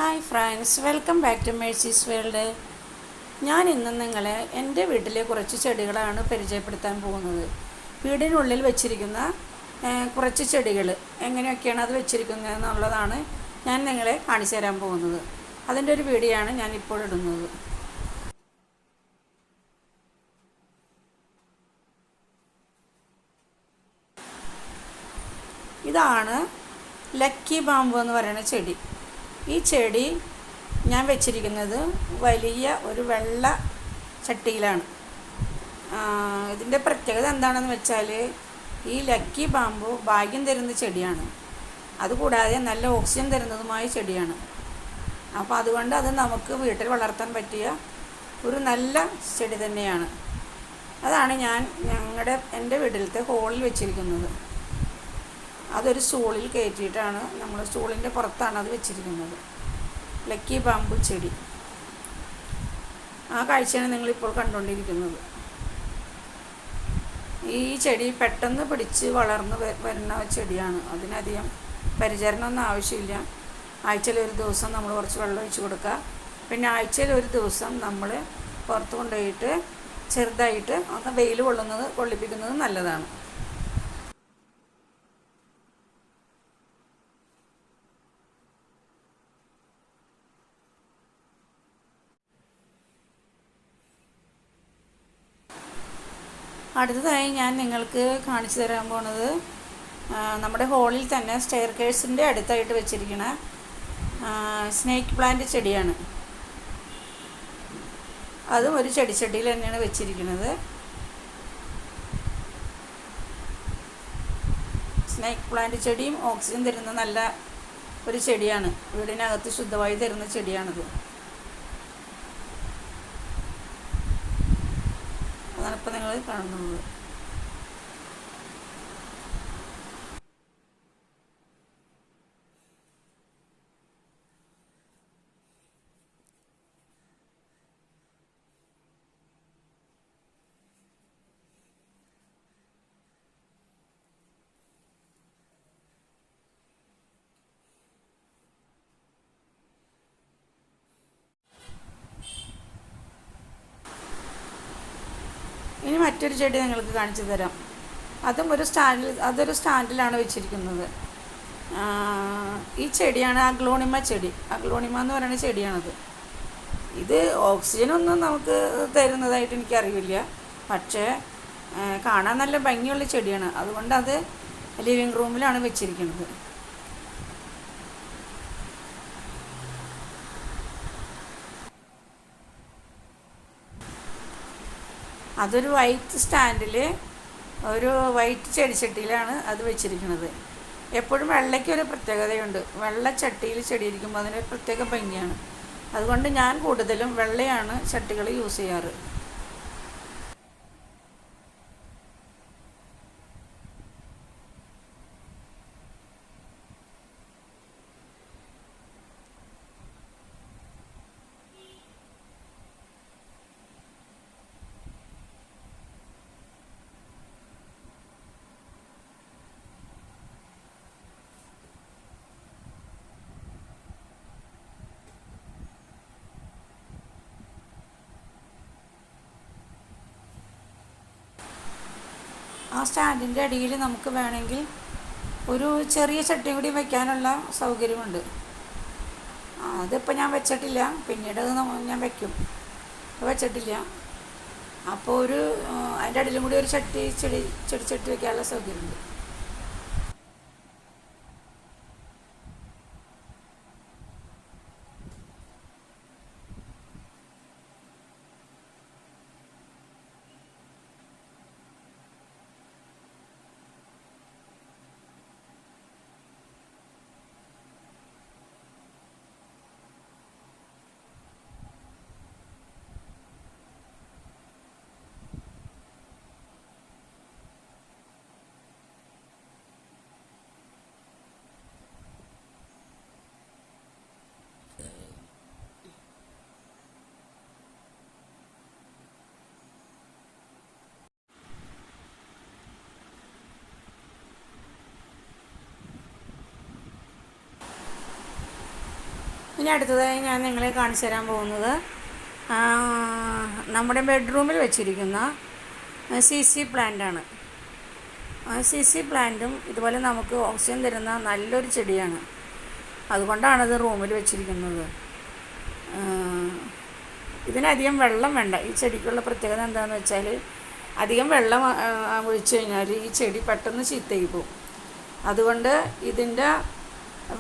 Hi friends, welcome back to Mercy's world. ഞാൻ ഇന്ന് നിങ്ങളെ എൻ്റെ വീട്ടിലെ കുറച്ച് ചെടികളാണ് പരിചയപ്പെടുത്താൻ പോകുന്നത്. വീടിനുള്ളിൽ വെച്ചിരിക്കുന്ന കുറച്ച് ചെടികൾ എങ്ങനെയൊക്കെയാണ് അത് വെച്ചിരിക്കുന്നത് എന്നുള്ളതാണ് ഞാൻ നിങ്ങളെ കാണിച്ചു തരാൻ പോകുന്നത്. അതിൻ്റെ ഒരു വീഡിയോ ആണ് ഞാൻ ഇപ്പോൾ ഇടുന്നത്. ഇതാണ് ലക്കി ബാമ്പു എന്ന് പറയുന്ന ചെടി. ഈ ചെടി ഞാൻ വെച്ചിരിക്കുന്നത് വലിയ ഒരു വെള്ള ചട്ടിയിലാണ്. ഇതിൻ്റെ പ്രത്യേകത എന്താണെന്ന് വെച്ചാൽ ഈ ലക്കി ബാമ്പു ഭാഗ്യം തരുന്ന ചെടിയാണ്. അതുകൂടാതെ നല്ല ഓക്സിജൻ തരുന്നതുമായ ചെടിയാണ്. അപ്പോൾ അതുകൊണ്ട് അത് നമുക്ക് വീട്ടിൽ വളർത്താൻ പറ്റിയ ഒരു നല്ല ചെടി തന്നെയാണ്. അതാണ് ഞാൻ എൻ്റെ വീട്ടിലത്തെ ഹോളിൽ വെച്ചിരിക്കുന്നത്. അതൊരു സ്റ്റൂളിൽ കയറ്റിയിട്ടാണ്, നമ്മൾ സ്റ്റൂളിൻ്റെ പുറത്താണ് അത് വെച്ചിരിക്കുന്നത്. ലക്കി ബാമ്പു ചെടി, ആ കാഴ്ചയാണ് നിങ്ങളിപ്പോൾ കണ്ടുകൊണ്ടിരിക്കുന്നത്. ഈ ചെടി പെട്ടെന്ന് പിടിച്ച് വളർന്ന് വരുന്ന ചെടിയാണ്. അതിനധികം പരിചരണമൊന്നും ആവശ്യമില്ല. ആഴ്ചയിൽ ഒരു ദിവസം നമ്മൾ കുറച്ച് വെള്ളം ഒഴിച്ച് കൊടുക്കുക. പിന്നെ ആഴ്ചയിൽ ഒരു ദിവസം നമ്മൾ പുറത്ത് കൊണ്ടുപോയിട്ട് ചെറുതായിട്ട് ഒന്ന് വെയിൽ കൊള്ളിപ്പിക്കുന്നത് നല്ലതാണ്. അടുത്തതായി ഞാൻ നിങ്ങൾക്ക് കാണിച്ചു തരാൻ പോണത് നമ്മുടെ ഹോളിൽ തന്നെ സ്റ്റെയർ കേഴ്സിൻ്റെ അടുത്തായിട്ട് വെച്ചിരിക്കുന്ന സ്നേക്ക് പ്ലാന്റ് ചെടിയാണ്. അതും ഒരു ചെടിച്ചട്ടിയിൽ തന്നെയാണ് വെച്ചിരിക്കുന്നത്. സ്നേക്ക് പ്ലാന്റ് ചെടിയും ഓക്സിജൻ തരുന്ന നല്ല ഒരു ചെടിയാണ്. വീടിനകത്ത് ശുദ്ധവായു തരുന്ന ചെടിയാണിത്. അതാണ് ഇപ്പോൾ നിങ്ങൾ കാണുന്നത്. ഇനി മറ്റൊരു ചെടി നിങ്ങൾക്ക് കാണിച്ചു തരാം. അതൊരു സ്റ്റാൻഡിലാണ് വെച്ചിരിക്കുന്നത്. ഈ ചെടിയാണ് അഗ്ലോണിമ ചെടി. അഗ്ലോണിമ എന്ന് പറയുന്ന ചെടിയാണത്. ഇത് ഓക്സിജനൊന്നും നമുക്ക് തരുന്നതായിട്ട് എനിക്കറിയില്ല. പക്ഷേ കാണാൻ നല്ല ഭംഗിയുള്ള ചെടിയാണ്. അതുകൊണ്ട് അത് ലിവിങ് റൂമിലാണ് വെച്ചിരിക്കുന്നത്. അതൊരു വൈറ്റ് സ്റ്റാൻഡിൽ ഒരു വൈറ്റ് ചെടിച്ചട്ടിയിലാണ് അത് വെച്ചിരിക്കുന്നത്. എപ്പോഴും വെള്ളയ്ക്കൊരു പ്രത്യേകതയുണ്ട്. വെള്ളച്ചട്ടിയിൽ ചെടി ഇരിക്കുമ്പോൾ അതിനൊരു പ്രത്യേക ഭംഗിയാണ്. അതുകൊണ്ട് ഞാൻ കൂടുതലും വെള്ളയാണ് ചട്ടികൾ യൂസ് ചെയ്യാറ്. ആ സ്റ്റാൻഡിൻ്റെ അടിയിൽ നമുക്ക് വേണമെങ്കിൽ ഒരു ചെറിയ ചട്ടിയും കൂടി വയ്ക്കാനുള്ള സൗകര്യമുണ്ട്. അതിപ്പോൾ ഞാൻ വെച്ചിട്ടില്ല, പിന്നീട് അത് ഞാൻ വയ്ക്കും. വെച്ചിട്ടില്ല. അപ്പോൾ അതിൻ്റെ അടിയിലും കൂടി ഒരു ചെടിച്ചട്ടി വയ്ക്കാനുള്ള സൗകര്യമുണ്ട്. ഇനി അടുത്തതായി ഞാൻ നിങ്ങളെ കാണിച്ചു തരാൻ പോകുന്നത് നമ്മുടെ ബെഡ്റൂമിൽ വെച്ചിരിക്കുന്ന CC പ്ലാന്റാണ്. CC പ്ലാന്റും ഇതുപോലെ നമുക്ക് ഓക്സിജൻ തരുന്ന നല്ലൊരു ചെടിയാണ്. അതുകൊണ്ടാണത് റൂമിൽ വെച്ചിരിക്കുന്നത്. ഇതിനധികം വെള്ളം വേണ്ട. ഈ ചെടിക്കുള്ള പ്രത്യേകത എന്താണെന്ന് വെച്ചാൽ അധികം വെള്ളം ഒഴിച്ച് കഴിഞ്ഞാൽ ഈ ചെടി പെട്ടെന്ന് ചീത്തയായി പോകും. അതുകൊണ്ട് ഇതിൻ്റെ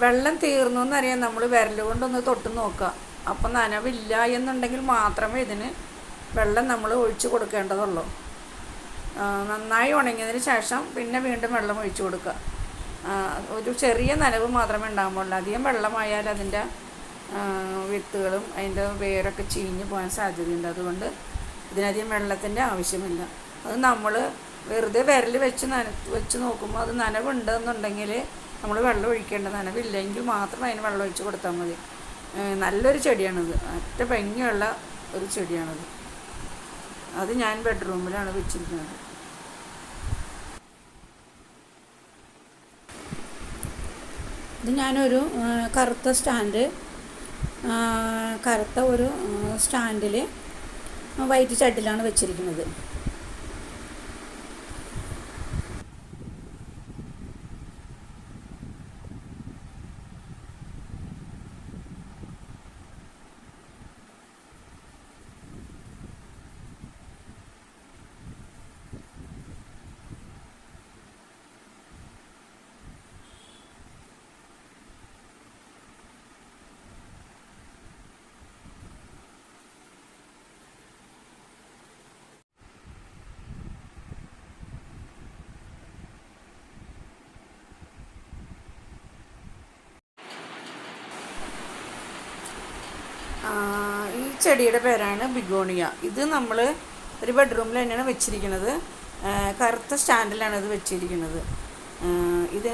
വെള്ളം തീർന്നു എന്നറിയാൻ നമ്മൾ വിരൽ കൊണ്ടൊന്ന് തൊട്ട് നോക്കുക. അപ്പം നനവില്ല എന്നുണ്ടെങ്കിൽ മാത്രമേ ഇതിന് വെള്ളം നമ്മൾ ഒഴിച്ച് കൊടുക്കേണ്ടതുള്ളൂ. നന്നായി ഉണങ്ങിയതിന് ശേഷം പിന്നെ വീണ്ടും വെള്ളം ഒഴിച്ച് കൊടുക്കുക. ഒരു ചെറിയ നനവ് മാത്രമേ ഉണ്ടാകുമ്പോൾ അധികം വെള്ളമായാൽ അതിൻ്റെ വിത്തുകളും അതിൻ്റെ വേരൊക്കെ ചീഞ്ഞ് പോകാൻ സാധ്യതയുണ്ട്. അതുകൊണ്ട് ഇതിനധികം വെള്ളത്തിൻ്റെ ആവശ്യമില്ല. അത് നമ്മൾ വെറുതെ വിരൽ വെച്ച് നോക്കുമ്പോൾ അത് നനവുണ്ടെന്നുണ്ടെങ്കിൽ നമ്മൾ വെള്ളം ഒഴിക്കേണ്ട. നനവില്ലെങ്കിൽ മാത്രം അതിന് വെള്ളം ഒഴിച്ച് കൊടുത്താൽ മതി. നല്ലൊരു ചെടിയാണിത്. ഒറ്റ ഭംഗിയുള്ള ഒരു ചെടിയാണിത്. അത് ഞാൻ ബെഡ്റൂമിലാണ് വെച്ചിരിക്കുന്നത്. ഇത് ഞാനൊരു കറുത്ത ഒരു സ്റ്റാൻഡിൽ വൈറ്റ് ചട്ടിലാണ് വെച്ചിരിക്കുന്നത്. ഈ ചെടിയുടെ പേരാണ് ബിഗോണിയ. ഇത് നമ്മൾ ഒരു ബെഡ്റൂമിൽ തന്നെയാണ് വെച്ചിരിക്കുന്നത്. കറുത്ത സ്റ്റാൻഡിലാണ് ഇത് വെച്ചിരിക്കുന്നത്. ഇത്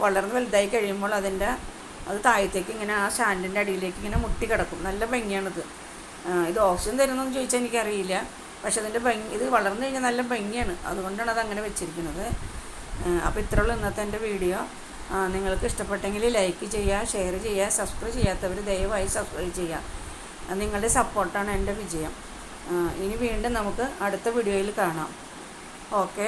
വളർന്ന് വലുതായി കഴിയുമ്പോൾ അത് താഴത്തേക്ക് ഇങ്ങനെ ആ സ്റ്റാൻഡിൻ്റെ അടിയിലേക്ക് ഇങ്ങനെ മുട്ടി കിടക്കും. നല്ല ഭംഗിയാണിത്. ഇത് ഓക്സിജൻ തരുന്നതെന്ന് ചോദിച്ചാൽ എനിക്കറിയില്ല. പക്ഷെ അതിൻ്റെ ഇത് വളർന്നു കഴിഞ്ഞാൽ നല്ല ഭംഗിയാണ്. അതുകൊണ്ടാണ് അത് അങ്ങനെ വെച്ചിരിക്കുന്നത്. അപ്പോൾ ഇത്രയുള്ള ഇന്നത്തെ എൻ്റെ വീഡിയോ. നിങ്ങൾക്ക് ഇഷ്ടപ്പെട്ടെങ്കിൽ ലൈക്ക് ചെയ്യുക, ഷെയർ ചെയ്യുക. സബ്സ്ക്രൈബ് ചെയ്യാത്തവർ ദയവായി സബ്സ്ക്രൈബ് ചെയ്യുക. നിങ്ങളുടെ സപ്പോർട്ടാണ് എൻ്റെ വിജയം. ഇനി വീണ്ടും നമുക്ക് അടുത്ത വീഡിയോയിൽ കാണാം. ഓക്കെ.